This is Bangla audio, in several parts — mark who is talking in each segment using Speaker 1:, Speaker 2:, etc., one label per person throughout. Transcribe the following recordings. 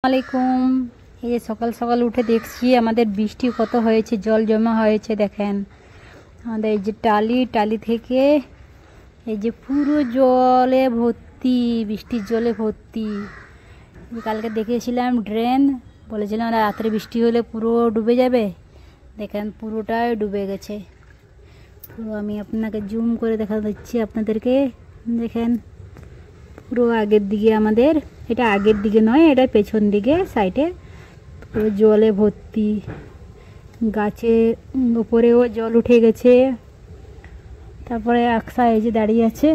Speaker 1: আলাইকুম। এই যে সকাল সকাল উঠে দেখছি আমাদের বৃষ্টি কত হয়েছে, জল জমা হয়েছে। দেখেন আমাদের এই যে টালি থেকে এই যে পুরো জলে ভর্তি, বৃষ্টির জলে ভর্তি। কালকে দেখেছিলাম ড্রেন, বলেছিলাম রাত্রে বৃষ্টি হলে পুরো ডুবে যাবে। দেখেন পুরোটাই ডুবে গেছে। পুরো আমি আপনাকে জুম করে দেখা দিচ্ছি আপনাদেরকে। দেখেন পুরো আগের দিকে, আমাদের এটা আগের দিকে নয়, এটা পেছন দিকে সাইডে পুরো জলে ভর্তি। গাছের উপরেও জল উঠে গেছে। তারপরে আকসা এই যে দাঁড়িয়ে আছে।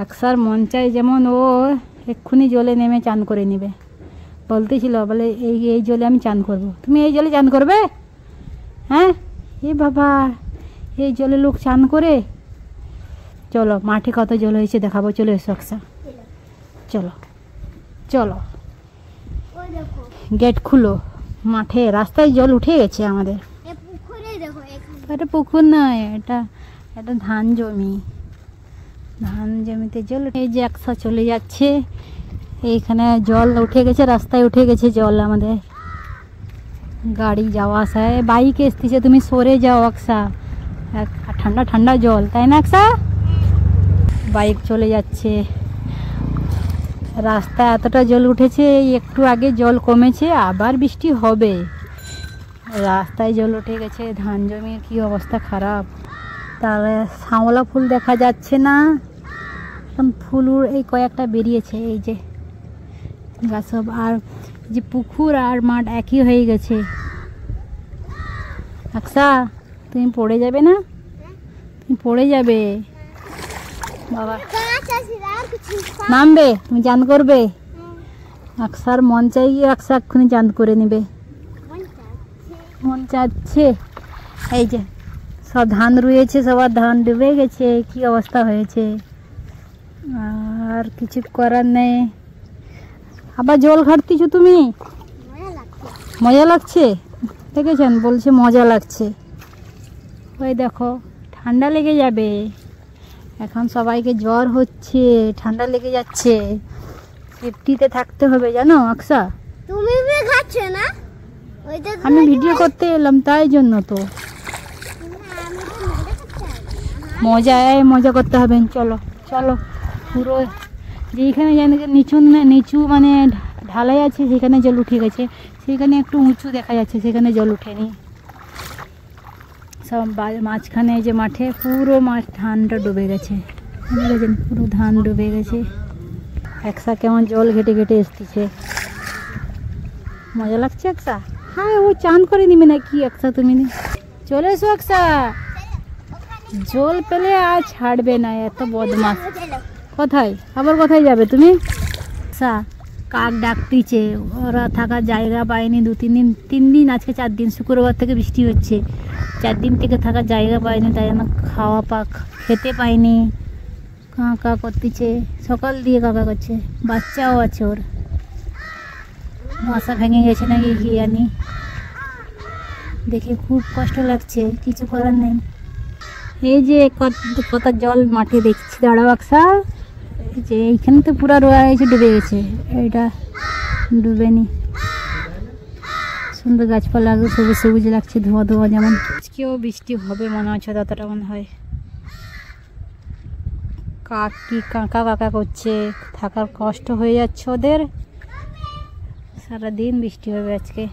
Speaker 1: আকসার মন চাই যেমন ও এক্ষুনি জলে নেমে চান করে নেবে। বলতেছিল, বলে এই জলে আমি চান করব। তুমি এই জলে চান করবে? হ্যাঁ, এ বাবা, এই জলে লোক চান করে। চলো মাঠে কত জল হয়েছে দেখাবো, চলে এসো আকসা, চলো চলো। গেট খুলো, মাঠে রাস্তায় জল উঠে গেছে আমাদের। এটা পুকুর নয়, এটা ধান জমিতে জল। এই যে আকসা চলে যাচ্ছে, এইখানে জল উঠে গেছে, রাস্তায় উঠে গেছে জল। আমাদের গাড়ি যাওয়া আসায় বাইকে এসতেছে। তুমি সরে যাও আকসা, ঠান্ডা ঠান্ডা জল, তাই না আকসা? বাইক চলে যাচ্ছে। রাস্তায় এতটা জল উঠেছে, একটু আগে জল কমেছে, আবার বৃষ্টি হবে। রাস্তায় জল উঠে গেছে, ধান জমির কি অবস্থা খারাপ। তাহলে শাওলা ফুল দেখা যাচ্ছে না, এখন ফুল এই কয়েকটা বেরিয়েছে। এই যে গাছ সব, আর যে পুকুর আর মাঠ একই হয়ে গেছে। আকসা তুমি পড়ে যাবে না? তুমি পড়ে যাবে বাবা, নামবে, তুমি চান করবে। আকসার মন চাই, আকসা এক্ষুনি চান করে নেবে, মন চাচ্ছে। এই যে সব ধান রুয়েছে, সবার ধান ডুবে গেছে, কি অবস্থা হয়েছে। আর কিছু করার নেই। আবার জল ঘাটতেছো তুমি? মজা লাগছে, দেখেছেন বলছে মজা লাগছে। ওই দেখো ঠান্ডা লেগে যাবে, এখন সবাইকে জ্বর হচ্ছে, ঠান্ডা লেগে যাচ্ছে। সেফটিতে থাকতে হবে জানো আকসা।
Speaker 2: তুমি খাচ্ছো না?
Speaker 1: আমি ভিডিও করতে এলাম, তাই জন্য তো মজা করতে হবে। চলো চলো, পুরো যেখানে নিচু মানে ঢালাই আছে সেখানে জল উঠে গেছে, সেখানে একটু উঁচু দেখা যাচ্ছে সেখানে জল উঠেনি। সব মাঝখানে যে মাঠে পুরো ধানটা ডুবে গেছে, দেখেছেন পুরো ধান ডুবে গেছে। একসা কেমন জল ঘেটে ঘেটে এসতেছে, মজা লাগছে একসা। হ্যাঁ, ও চান করে নিবে না কি একসা? তুমি চলে এসো একসা, জল পেলে আর ছাড়বে না, এত বদমাস। কোথায় আবার কোথায় যাবে তুমি? একসা কাক ডাকতেছে, ওরা থাকার জায়গা পায়নি। 3 দিন, আজকে 4 দিন, শুক্রবার থেকে বৃষ্টি হচ্ছে। 4 দিন থেকে থাকার জায়গা পায়নি, তাই জন্য খেতে পায়নি। কাকা করতেছে, সকাল দিয়ে কাকা করছে। বাচ্চাও আছে ওর, বাসা ভেঙে গেছে নাকি কি জানি। দেখে খুব কষ্ট লাগছে, কিছু করার নেই। এই যে কত জল মাঠে দেখছি, দাঁড়াও আকসা। এই যে এইখানে তো পুরো রোয়া হয়েছে, ডুবে গেছে, এইটা ডুবেনি। সুন্দর গাছপালা, সবুজ সবুজ লাগছে, ধোয়া ধোয়া যেমন। আজকেও বৃষ্টি হবে মনে হচ্ছে, ততটা মনে হয়। কাকা করছে, থাকার কষ্ট হয়ে যাচ্ছে ওদের। সারাদিন বৃষ্টি হবে আজকে।